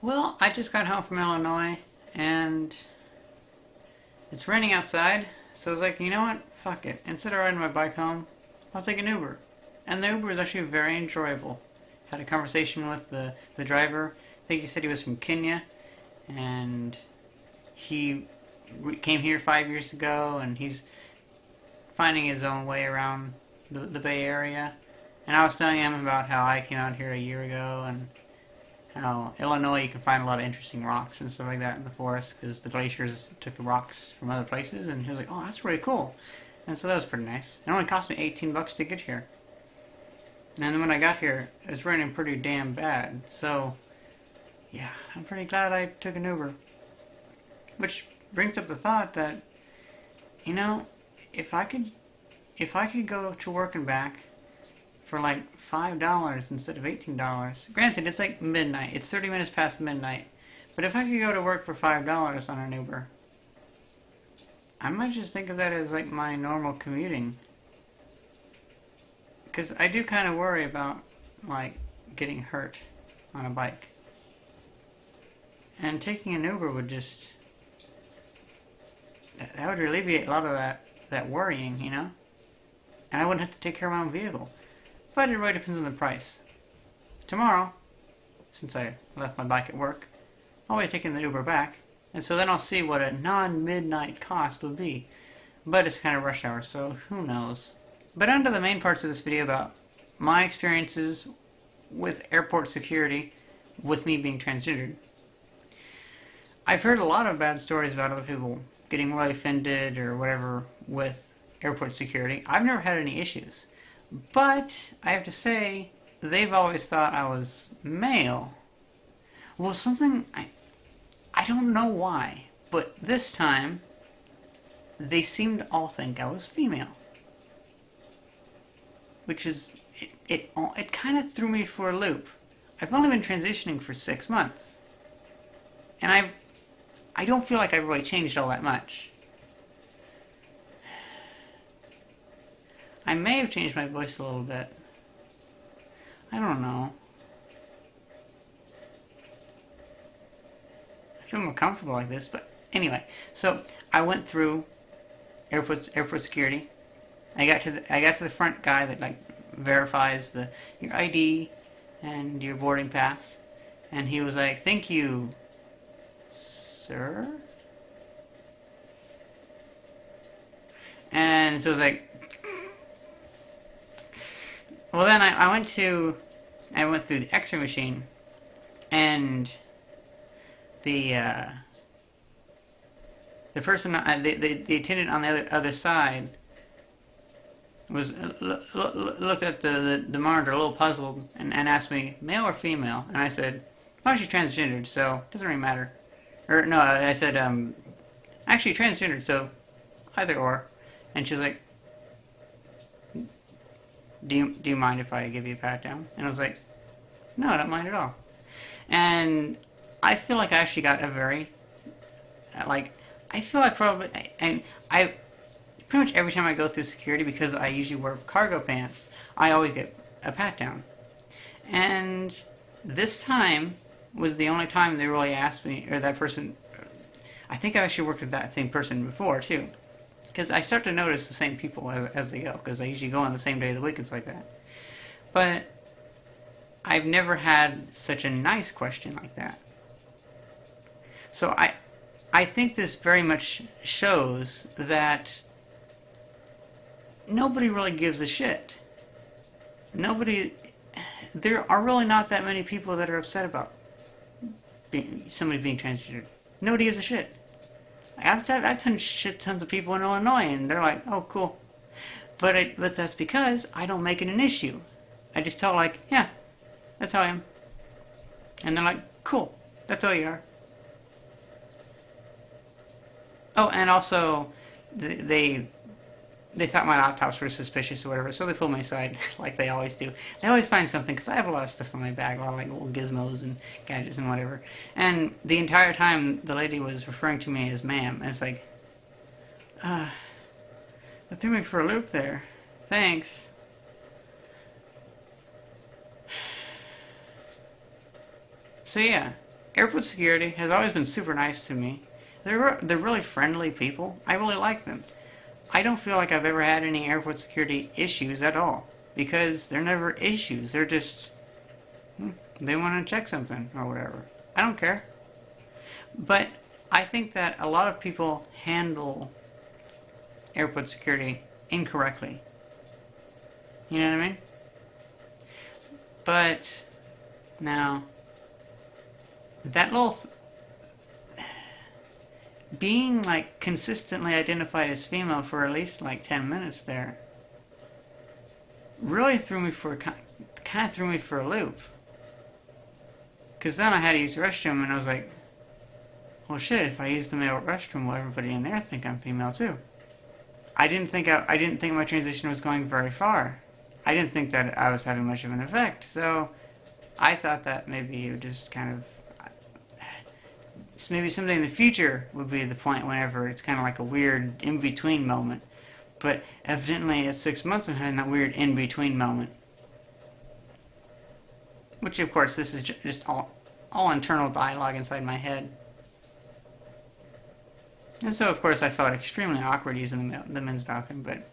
Well, I just got home from Illinois and it's raining outside, so I was like, you know what? Fuck it. Instead of riding my bike home, I'll take an Uber. And the Uber was actually very enjoyable. Had a conversation with the driver. I think he said he was from Kenya and he came here 5 years ago and he's finding his own way around the Bay Area. And I was telling him about how I came out here a year ago and how Illinois you can find a lot of interesting rocks and stuff like that in the forest because the glaciers took the rocks from other places, and he was like, "Oh, that's really cool," and so that was pretty nice. It only cost me $18 to get here, and then when I got here, it was raining pretty damn bad. So yeah, I'm pretty glad I took an Uber. Which brings up the thought that you know, if I could, if I could go to work and back for like $5 instead of $18. Granted, it's like midnight. It's 30 minutes past midnight. But if I could go to work for $5 on an Uber, I might just think of that as like my normal commuting. Because I do kind of worry about like getting hurt on a bike. And taking an Uber would just, that would alleviate a lot of that worrying, you know? And I wouldn't have to take care of my own vehicle. But it really depends on the price. Tomorrow, since I left my bike at work, I'll be taking the Uber back, and so then I'll see what a non-midnight cost would be. But it's kind of rush hour, so who knows. But on to the main parts of this video about my experiences with airport security, with me being transgendered. I've heard a lot of bad stories about other people getting really offended or whatever with airport security. I've never had any issues. But I have to say, they've always thought I was male. Well, I don't know why, but this time they seem to all think I was female, which is it kind of threw me for a loop. I've only been transitioning for 6 months, and I don't feel like I've really changed all that much. I may have changed my voice a little bit. I don't know. I feel more comfortable like this, but anyway. So I went through airport security. I got to the front guy that like verifies your ID and your boarding pass, and he was like, "Thank you, sir." And so it was like, well, then I went through the X-ray machine, and the person, the attendant on the other side was looked at the monitor a little puzzled and asked me, male or female, and I said, "Oh, she's transgendered, so it doesn't really matter." Or no, I said, "Actually transgendered, so either or," and she was like, do you mind if I give you a pat down? And I was like, no, I don't mind at all. And I feel like I actually got a very, like, I feel like probably, and I pretty much every time I go through security, because I usually wear cargo pants, I always get a pat down. And this time was the only time they really asked me, or that person, I think I actually worked with that same person before too. Because I start to notice the same people as they go, because I usually go on the same day of the week and stuff like that. But I've never had such a nice question like that. So I think this very much shows that nobody really gives a shit. There are really not that many people that are upset about somebody being transgender. Nobody gives a shit. I've done tons of people in Illinois, and they're like, "Oh, cool," but that's because I don't make it an issue. I just tell like, "Yeah, that's how I am," and they're like, "Cool, that's how you are." Oh, and also, they thought my laptops were suspicious or whatever, so they pulled me aside like they always do. They always find something, because I have a lot of stuff in my bag, a lot of like little gizmos and gadgets and whatever. And the entire time, the lady was referring to me as ma'am, and it's like, that threw me for a loop there. Thanks. So yeah, Airport security has always been super nice to me. They're really friendly people. I really like them. I don't feel like I've ever had any airport security issues at all because they're never issues. They're just they want to check something or whatever. I don't care. But I think that a lot of people handle airport security incorrectly. You know what I mean? But now that little being like consistently identified as female for at least like 10 minutes there really kind of threw me for a loop. Because then I had to use the restroom and I was like, well shit, if I use the male restroom, will everybody in there think I'm female too? I didn't think my transition was going very far. I didn't think that I was having much of an effect. So I thought that maybe it would just kind of maybe someday in the future would be the point whenever it's kind of like a weird in-between moment. But evidently at 6 months I'm having that weird in-between moment. Which of course this is just all internal dialogue inside my head. And so of course I felt extremely awkward using the men's bathroom, but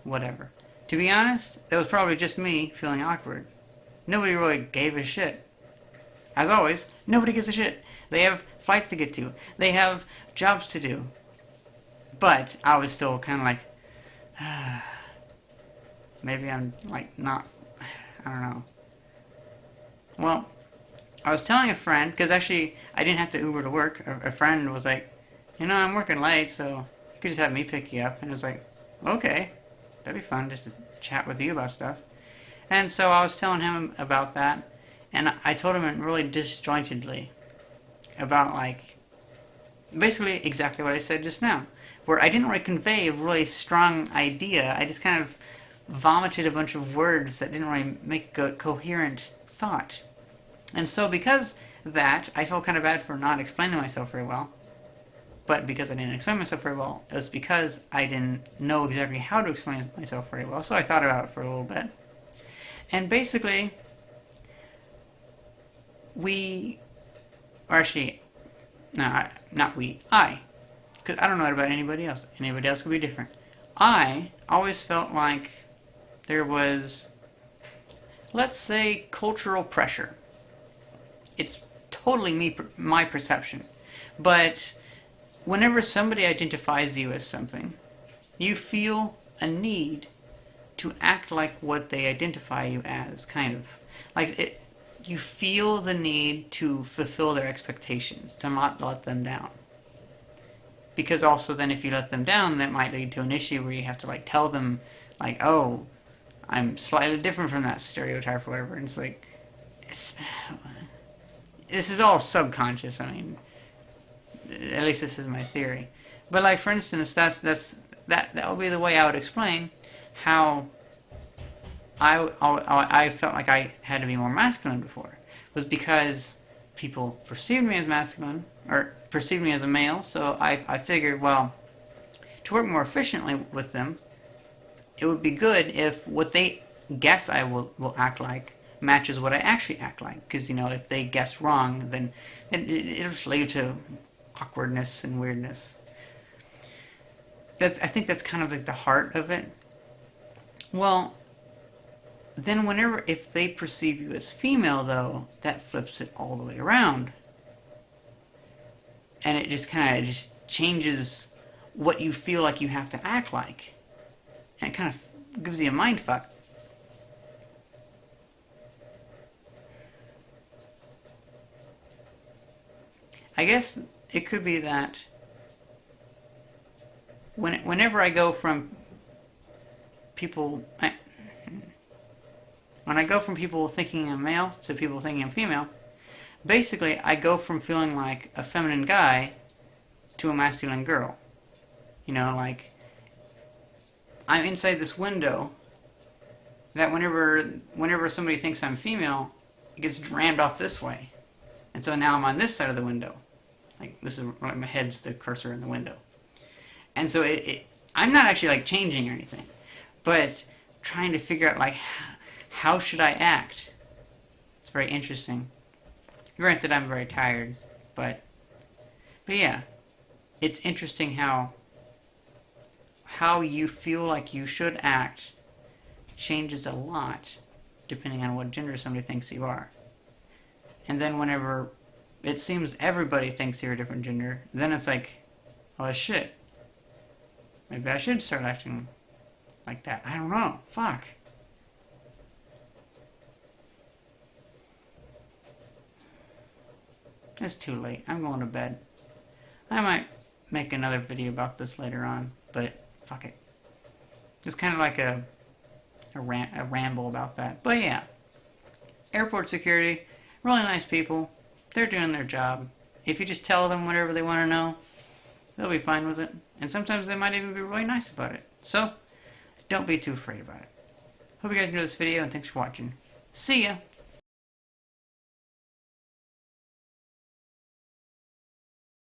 whatever. To be honest, that was probably just me feeling awkward. Nobody really gave a shit. As always, nobody gives a shit. They have flights to get to. They have jobs to do. But I was still kind of like, maybe I'm like not, I don't know. Well, I was telling a friend, because actually I didn't have to Uber to work. A friend was like, you know, I'm working late, so you could just have me pick you up. And it was like, okay, that'd be fun just to chat with you about stuff. And so I was telling him about that, and I told him really disjointedly about like basically exactly what I said just now, where I didn't really convey a really strong idea. I just kind of vomited a bunch of words that didn't really make a coherent thought. And so because of that, I felt kind of bad for not explaining myself very well. But because I didn't explain myself very well, it was because I didn't know exactly how to explain myself very well. So I thought about it for a little bit. And basically, I, because I don't know about anybody else. Anybody else could be different. I always felt like there was, let's say, cultural pressure. It's totally my perception. But whenever somebody identifies you as something, you feel a need to act like what they identify you as, kind of. Like, you feel the need to fulfill their expectations, to not let them down. Because also then if you let them down, that might lead to an issue where you have to like tell them, like, oh, I'm slightly different from that stereotype or whatever. And it's like, this is all subconscious. I mean, at least this is my theory. But like, for instance, that would be the way I would explain how I felt like I had to be more masculine before. Was because people perceived me as masculine, or perceived me as a male, so I figured, well, to work more efficiently with them, it would be good if what they guess I will act like matches what I actually act like. Because, you know, if they guess wrong, then it'll just lead to awkwardness and weirdness. I think that's kind of like the heart of it. Well, then if they perceive you as female, though, that flips it all the way around. And it just kind of just changes what you feel like you have to act like. And it kind of gives you a mind fuck. I guess it could be that whenever I go from people... When I go from people thinking I'm male to people thinking I'm female, basically I go from feeling like a feminine guy to a masculine girl. You know, like, I'm inside this window that whenever somebody thinks I'm female, it gets rammed off this way. And so now I'm on this side of the window. Like, this is like my head's the cursor in the window. And so I'm not actually like changing or anything, but trying to figure out like, how should I act? It's very interesting. Granted, I'm very tired, but yeah, it's interesting how you feel like you should act changes a lot depending on what gender somebody thinks you are. And then whenever it seems everybody thinks you're a different gender, then it's like, oh shit, maybe I should start acting like that. I don't know. Fuck. It's too late. I'm going to bed. I might make another video about this later on, but fuck it. It's kind of like a ramble about that. But yeah, airport security, really nice people. They're doing their job. If you just tell them whatever they want to know, they'll be fine with it. And sometimes they might even be really nice about it. So, don't be too afraid about it. Hope you guys enjoyed this video, and thanks for watching. See ya!